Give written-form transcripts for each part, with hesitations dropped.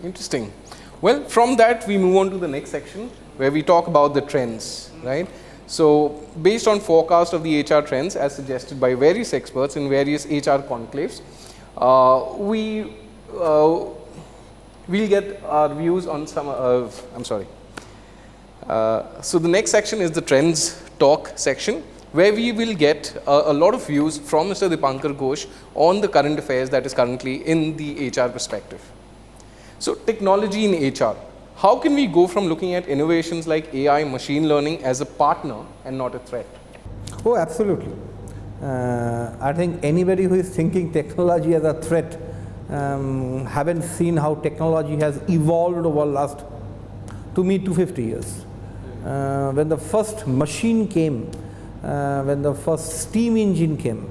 Interesting. Well, from that we move on to the next section where we talk about the trends, right? So, based on forecast of the HR trends as suggested by various experts in various HR conclaves, we'll get our views on some. So the next section is the trends talk section, where we will get a lot of views from Mr. Dipankar Ghosh on the current affairs that is currently in the HR perspective. So technology in HR. How can we go from looking at innovations like AI, machine learning as a partner and not a threat? Oh, absolutely. I think anybody who is thinking technology as a threat haven't seen how technology has evolved over last, to me, 250 years. When the first machine came, when the first steam engine came,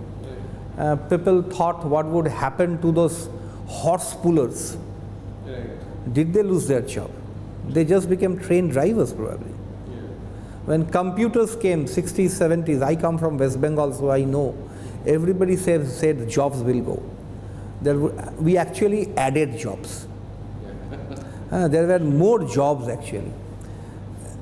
people thought what would happen to those horse pullers. Did they lose their job? They just became trained drivers probably. When computers came, 60s, 70s, I come from West Bengal, so I know, everybody said jobs will go. We actually added jobs. There were more jobs actually.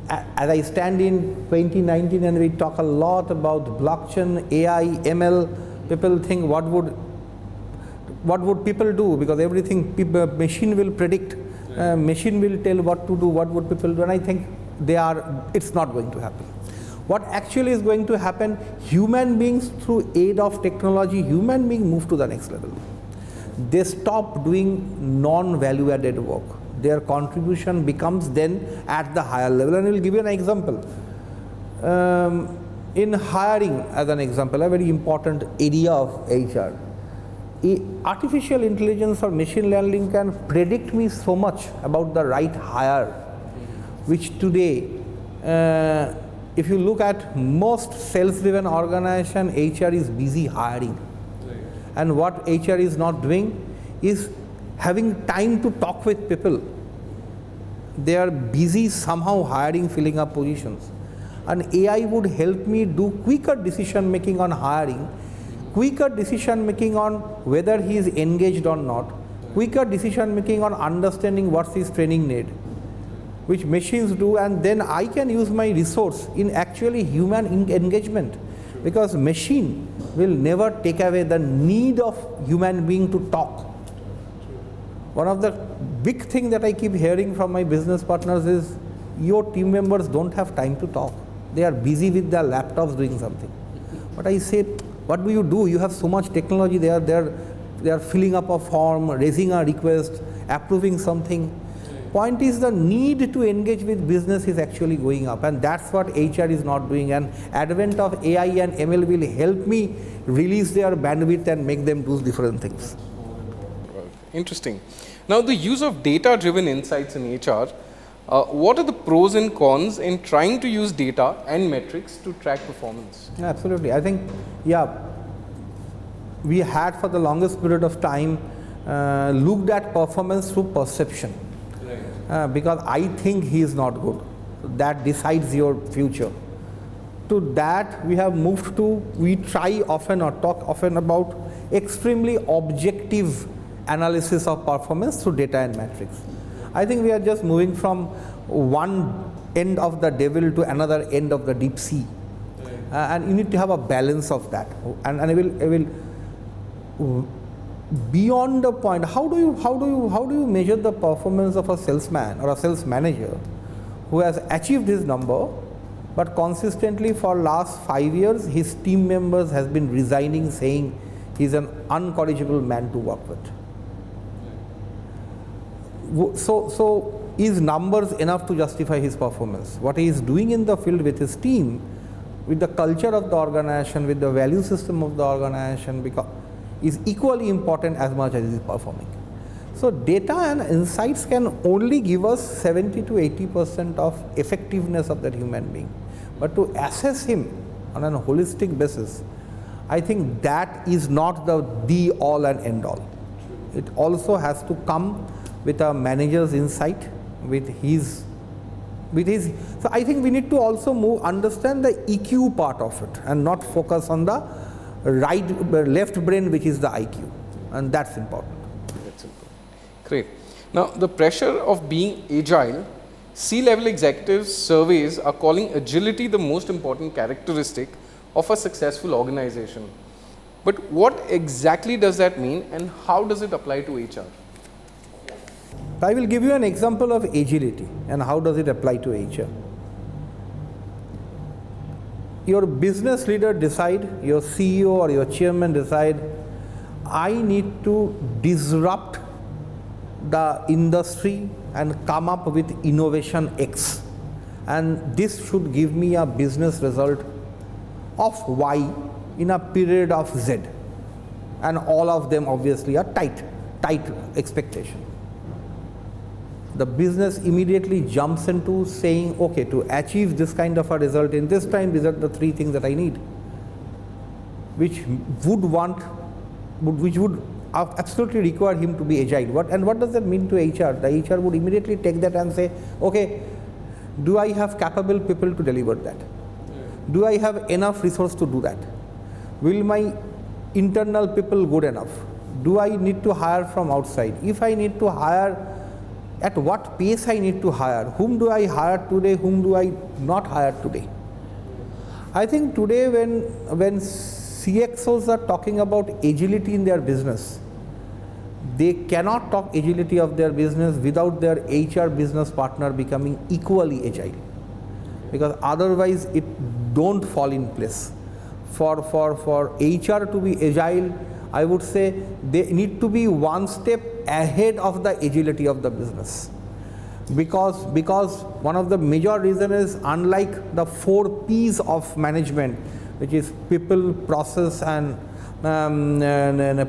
As I stand in 2019 and we talk a lot about blockchain, AI, ML, people think what would people do, because everything machine will predict, machine will tell what to do, what would people do, and I think it's not going to happen. What actually is going to happen, human beings through aid of technology, human beings move to the next level. They stop doing non-value added work. Their contribution becomes then at the higher level. And I will give you an example. In hiring, as an example, a very important area of HR, artificial intelligence or machine learning can predict me so much about the right hire, which today, if you look at most sales-driven organization, HR is busy hiring. And what HR is not doing is having time to talk with people. They are busy somehow hiring, filling up positions. And AI would help me do quicker decision making on hiring, quicker decision making on whether he is engaged or not, quicker decision making on understanding what's his training need, which machines do, and then I can use my resource in actually human engagement, because machine will never take away the need of human being to talk. One of the big things that I keep hearing from my business partners is, your team members don't have time to talk. They are busy with their laptops doing something. But I say, what do? You have so much technology. They are filling up a form, raising a request, approving something. Point is, the need to engage with business is actually going up, and that's what HR is not doing. And advent of AI and ML will help me release their bandwidth and make them do different things. Interesting. Now, the use of data-driven insights in HR, what are the pros and cons in trying to use data and metrics to track performance? Absolutely. I think, we had for the longest period of time looked at performance through perception. Because I think he is not good. That decides your future. To that we have moved to, we try often or talk often about extremely objective analysis of performance through data and metrics. I think we are just moving from one end of the devil to another end of the deep sea. And you need to have a balance of that. And I will beyond the point, how do you measure the performance of a salesman or a sales manager who has achieved his number, but consistently for last 5 years his team members has been resigning, saying he's an incorrigible man to work with. So is numbers enough to justify his performance? What he is doing in the field with his team, with the culture of the organization, with the value system of the organization, is equally important as much as he is performing. So data and insights can only give us 70 to 80% of effectiveness of that human being. But to assess him on a holistic basis, I think that is not the be all and end all. It also has to come with a manager's insight, with his. So I think we need to also understand the EQ part of it and not focus on the left brain, which is the IQ, and that's important. That's important. Great. Now, the pressure of being agile, C-level executives surveys are calling agility the most important characteristic of a successful organization. But what exactly does that mean and how does it apply to HR? I will give you an example of agility and how does it apply to HR. Your business leader decide, your CEO or your chairman decide, I need to disrupt the industry and come up with innovation X, and this should give me a business result of Y in a period of Z, and all of them obviously are tight expectation. The business immediately jumps into saying, okay, to achieve this kind of a result in this time, these are the three things that I need, which would absolutely require him to be agile. What does that mean to HR? The HR would immediately take that and say, okay, do I have capable people to deliver that? Do I have enough resource to do that? Will my internal people good enough? Do I need to hire from outside? If I need to hire, at what pace I need to hire? Whom do I hire today? Whom do I not hire today? I think today when CXOs are talking about agility in their business, they cannot talk agility of their business without their HR business partner becoming equally agile, because otherwise it don't fall in place. For HR to be agile, I would say they need to be one step ahead of the agility of the business, because one of the major reasons is, unlike the 4 P's of management, which is people, process and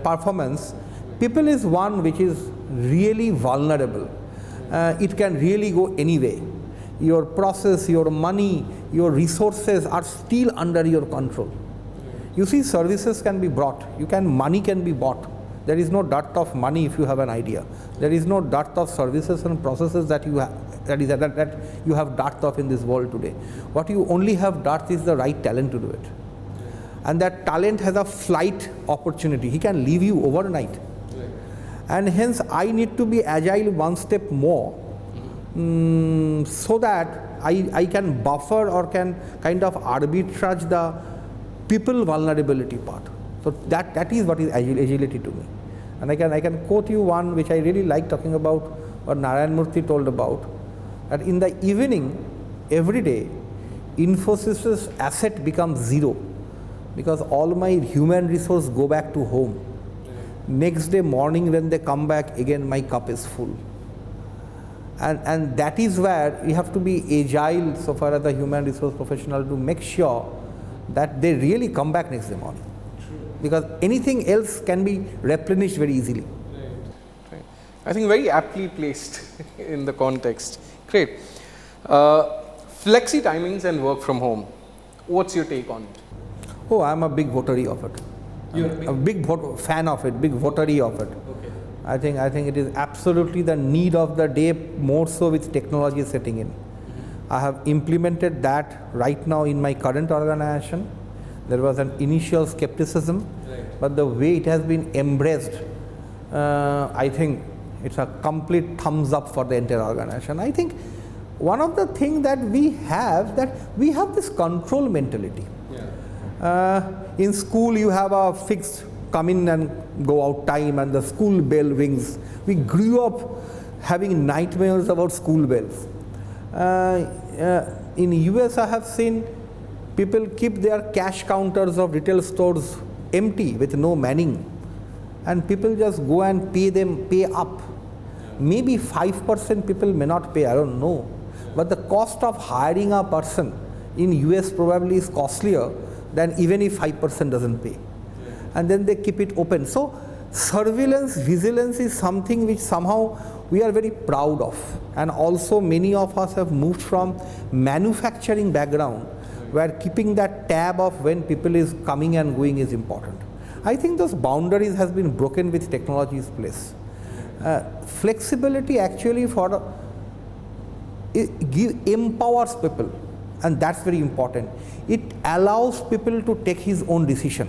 performance, people is one which is really vulnerable. It can really go anyway. Your process, your money, your resources are still under your control. You see, services can be brought, money can be bought. There is no dearth of money if you have an idea. There is no dearth of services and processes that you have, that you have dearth of in this world today. What you only have dearth is the right talent to do it. And that talent has a flight opportunity. He can leave you overnight. And hence I need to be agile one step more, so that I can buffer or can kind of arbitrage the people vulnerability part. So that is what is agility to me. And I can quote you one which I really like talking about, what Narayan Murthy told about, that in the evening every day Infosys's asset becomes zero, because all my human resource go back to home. Next day morning when they come back, again my cup is full. And that is where you have to be agile so far as the human resource professional, to make sure that they really come back next day morning. Because anything else can be replenished very easily. Right. I think very aptly placed in the context. Great. Flexi timings and work from home. What's your take on it? Oh, I'm a big votary of it. You're a big fan of it, big votary of it. Okay. I think it is absolutely the need of the day, more so with technology setting in. I have implemented that right now in my current organization. There was an initial skepticism, but the way it has been embraced, I think it's a complete thumbs up for the entire organization. I think one of the things that we have this control mentality. In school you have a fixed come in and go out time and the school bell rings. We grew up having nightmares about school bells. In US I have seen people keep their cash counters of retail stores empty with no manning, and people just go and pay up. Maybe 5% people may not pay, I don't know. But the cost of hiring a person in US probably is costlier than even if 5% doesn't pay. And then they keep it open. So surveillance, vigilance is something which somehow we are very proud of. And also many of us have moved from manufacturing background, where keeping that tab of when people is coming and going is important. I think those boundaries has been broken with technology's place. Flexibility actually empowers people, and that's very important. It allows people to take his own decision.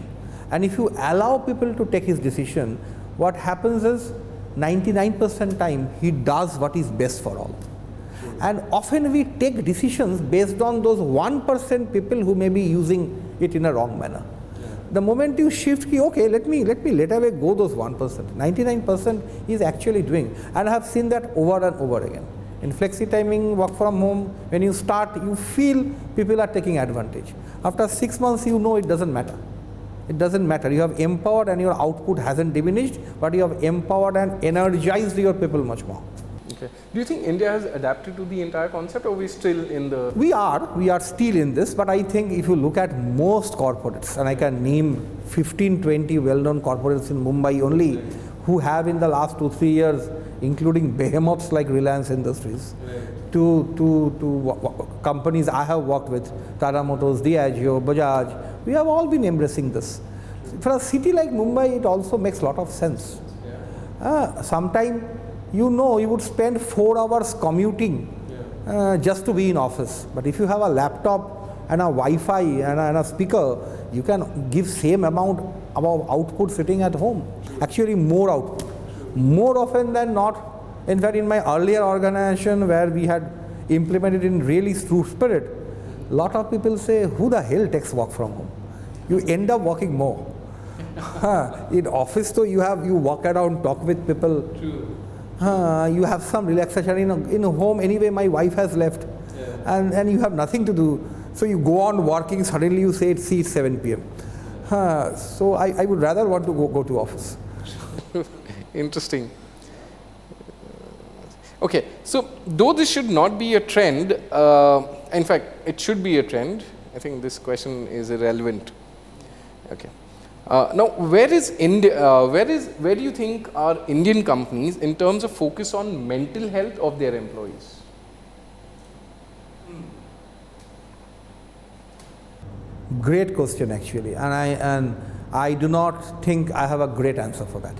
And if you allow people to take his decision, what happens is 99% time he does what is best for all. And often we take decisions based on those 1% people who may be using it in a wrong manner. The moment you shift, okay, let me let away go those 1%. 99% is actually doing, and I have seen that over and over again. In flexi timing, work from home, when you start, you feel people are taking advantage. After 6 months, you know it doesn't matter. It doesn't matter. You have empowered and your output hasn't diminished, but you have empowered and energized your people much more. Okay. Do you think India has adapted to the entire concept, or are we still in the... We are still in this, but I think if you look at most corporates, and I can name 15, 20 well-known corporates in Mumbai only, who have in the last 2-3 years, including behemoths like Reliance Industries, to companies I have worked with, Tata Motors, Diageo, Bajaj, we have all been embracing this. For a city like Mumbai, it also makes a lot of sense. Sometime, you know, you would spend 4 hours commuting just to be in office. But if you have a laptop and a Wi-Fi and a speaker, you can give same amount of output sitting at home. Actually, more output. More often than not. In fact, in my earlier organization where we had implemented in really true spirit, a lot of people say, who the hell takes work from home? You end up working more. In office, though, you walk around, talk with people. True. You have some relaxation. In home, anyway, my wife has left, and you have nothing to do. So you go on working, suddenly you say it's 7 p.m. So I would rather want to go to office. Interesting. Okay, so though this should not be a trend, in fact, it should be a trend. I think this question is irrelevant. Okay. Now, where is India? Where do you think are Indian companies in terms of focus on mental health of their employees? Great question, actually, and I do not think I have a great answer for that.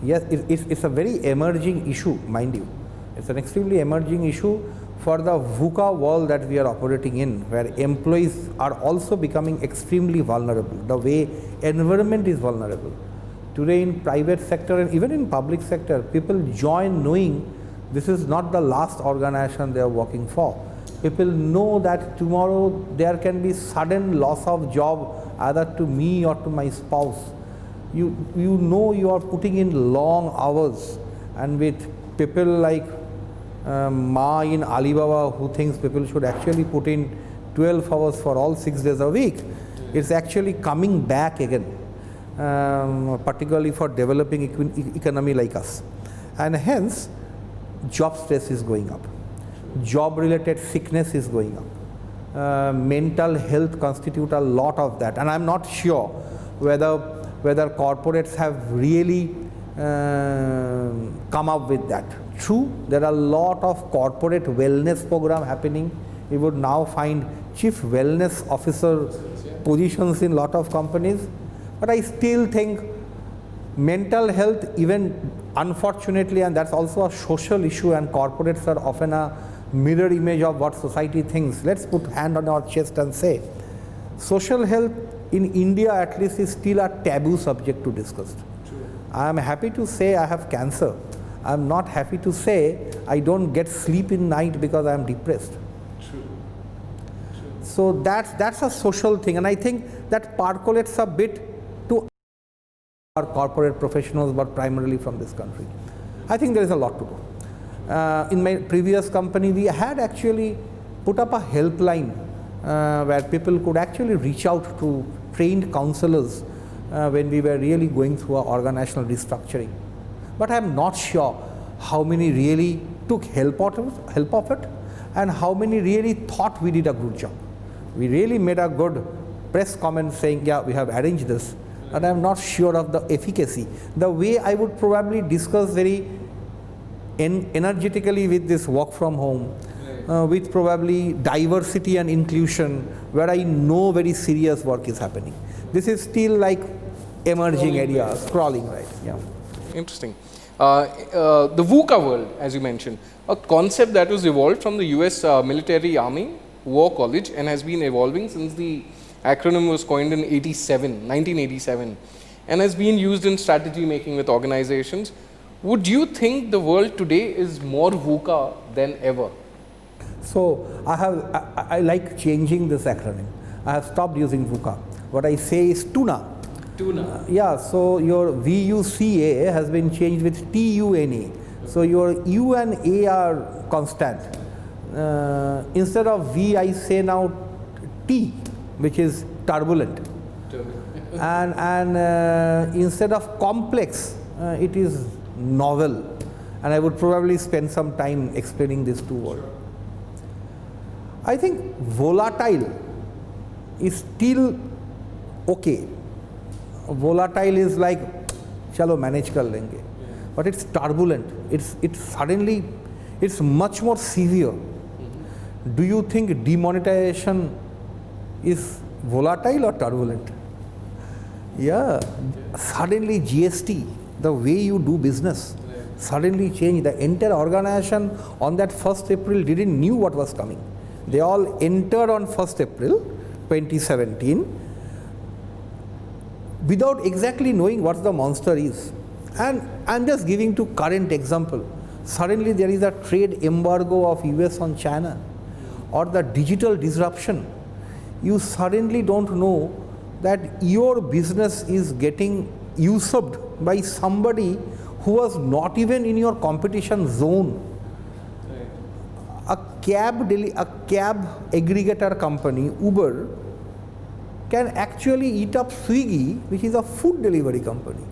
Yes, it's a very emerging issue, mind you. It's an extremely emerging issue for the VUCA world that we are operating in, where employees are also becoming extremely vulnerable, the way environment is vulnerable. Today in private sector and even in public sector, people join knowing this is not the last organization they are working for. People know that tomorrow there can be sudden loss of job either to me or to my spouse. You know you are putting in long hours, and with people like Ma in Alibaba, who thinks people should actually put in 12 hours for all 6 days a week, it's actually coming back again, particularly for developing economy like us. And hence, job stress is going up. Job related sickness is going up. Mental health constitute a lot of that. And I'm not sure whether corporates have really come up with that. True, there are a lot of corporate wellness program happening. You would now find chief wellness officer positions in a lot of companies. But I still think mental health, even unfortunately, and that's also a social issue, and corporates are often a mirror image of what society thinks. Let's put hand on our chest and say, social health in India at least is still a taboo subject to discuss. I am happy to say I have cancer. I am not happy to say I don't get sleep in night because I am depressed. True. So that's a social thing, and I think that percolates a bit to our corporate professionals, but primarily from this country. I think there is a lot to do. In my previous company, we had actually put up a helpline where people could actually reach out to trained counselors when we were really going through our organizational restructuring. But I am not sure how many really took help of it, and how many really thought we did a good job. We really made a good press comment saying, yeah, we have arranged this, but I am not sure of the efficacy. The way I would probably discuss very energetically with this work from home, with probably diversity and inclusion, where I know very serious work is happening. This is still like emerging area, scrolling, right? Yeah. Interesting. The VUCA world, as you mentioned, a concept that was evolved from the US military army, War College, and has been evolving since the acronym was coined in 1987. and has been used in strategy making with organizations. Would you think the world today is more VUCA than ever? So I like changing this acronym. I have stopped using VUCA. What I say is TUNA. Tuna. Yeah, so your VUCA has been changed with TUNA. So your U and A are constant. Instead of V, I say now T, which is turbulent. and instead of complex, it is novel. And I would probably spend some time explaining these two words. I think volatile is still okay. Volatile is like, chalo manage kar lenge. But it's turbulent. It's suddenly, it's much more severe. Do you think demonetization is volatile or turbulent? Yeah. Suddenly GST, the way you do business, suddenly changed. The entire organization on that 1st April didn't knew what was coming. They all entered on 1st April 2017 without exactly knowing what the monster is. And I'm just giving to current example. Suddenly there is a trade embargo of US on China or the digital disruption. You suddenly don't know that your business is getting usurped by somebody who was not even in your competition zone. A cab aggregator company, Uber, can actually eat up Swiggy, which is a food delivery company.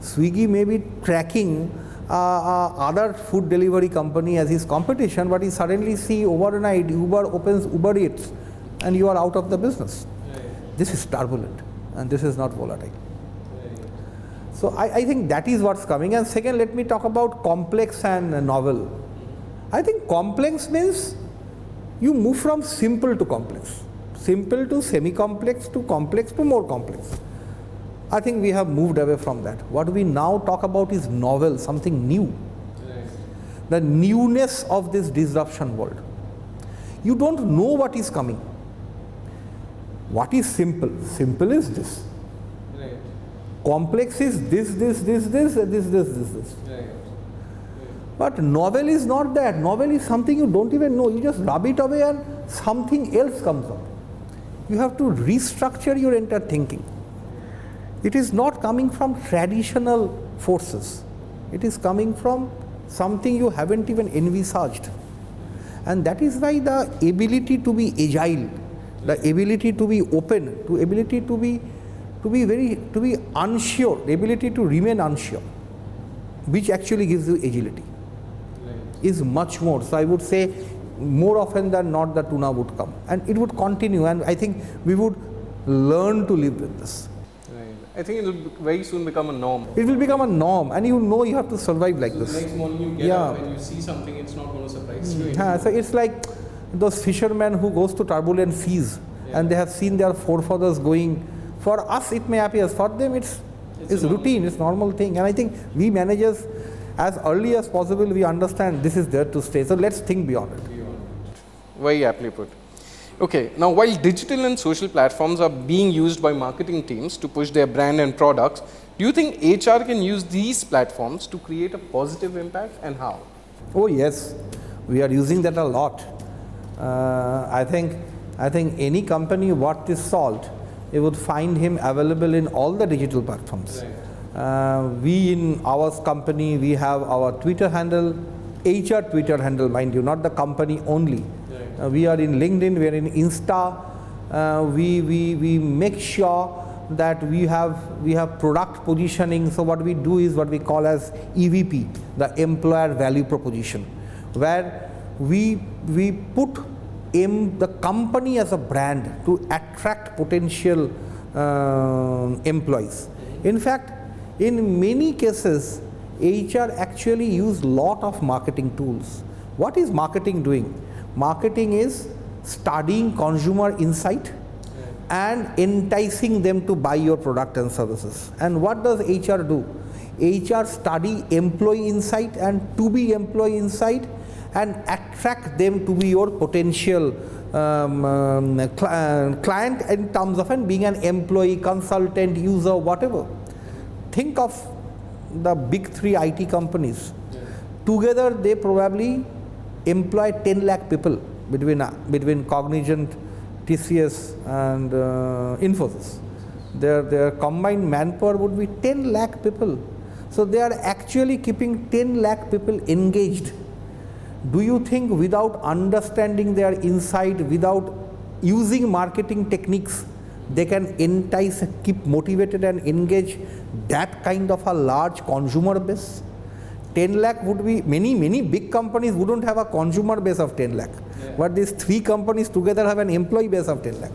Swiggy may be tracking other food delivery company as his competition, but he suddenly see overnight Uber opens Uber Eats and you are out of the business. This is turbulent and this is not volatile. So I think that is what's coming. And second, let me talk about complex and novel. I think complex means you move from simple to complex. Simple to semi-complex to complex to more complex. I think we have moved away from that. What we now talk about is novel, something new. The newness of this disruption world. You don't know what is coming. What is simple? Simple is this. Complex is this. But novel is not that. Novel is something you don't even know. You just rub it away and something else comes up. You have to restructure your entire thinking. It is not coming from traditional forces. It is coming from something you haven't even envisaged. And that is why the ability to be agile, the ability to be open, the ability to be unsure, the ability to remain unsure, which actually gives you agility, is much more. So I would say more often than not the tuna would come. And it would continue, and I think we would learn to live with this. I think it will very soon become a norm. It will become a norm, and you know you have to survive like this. The next morning you get up and you see something, it's not going to surprise you. So it's like those fishermen who goes to turbulent seas and they have seen their forefathers going. For us it may appear, for them it's routine, it's normal thing. And I think we managers, as early as possible, we understand this is there to stay. So let's think beyond it. Very aptly put. Okay, now while digital and social platforms are being used by marketing teams to push their brand and products, do you think HR can use these platforms to create a positive impact, and how? Oh yes, we are using that a lot. I think any company worth its salt, you would find him available in all the digital platforms. We in our company, we have our Twitter handle, HR Twitter handle, mind you, not the company only. We are in LinkedIn, we are in Insta. We make sure that we have product positioning. So what we do is what we call as EVP, the employer value proposition, where we put the company as a brand to attract potential employees. In fact, in many cases, HR actually use lot of marketing tools. What is marketing doing? Marketing is studying consumer insight and enticing them to buy your product and services. And what does HR do? HR study employee insight and to be employee insight and attract them to be your potential client in terms of being an employee, consultant, user, whatever. think of the big three IT companies. Together, they probably employ 10 lakh people between Cognizant, TCS, and Infosys. Their combined manpower would be 10 lakh people. So they are actually keeping 10 lakh people engaged. Do you think without understanding their inside, without using marketing techniques, they can entice, keep motivated and engage that kind of a large consumer base? 10 lakh would be, many big companies wouldn't have a consumer base of 10 lakh. Yeah. But these three companies together have an employee base of 10 lakh.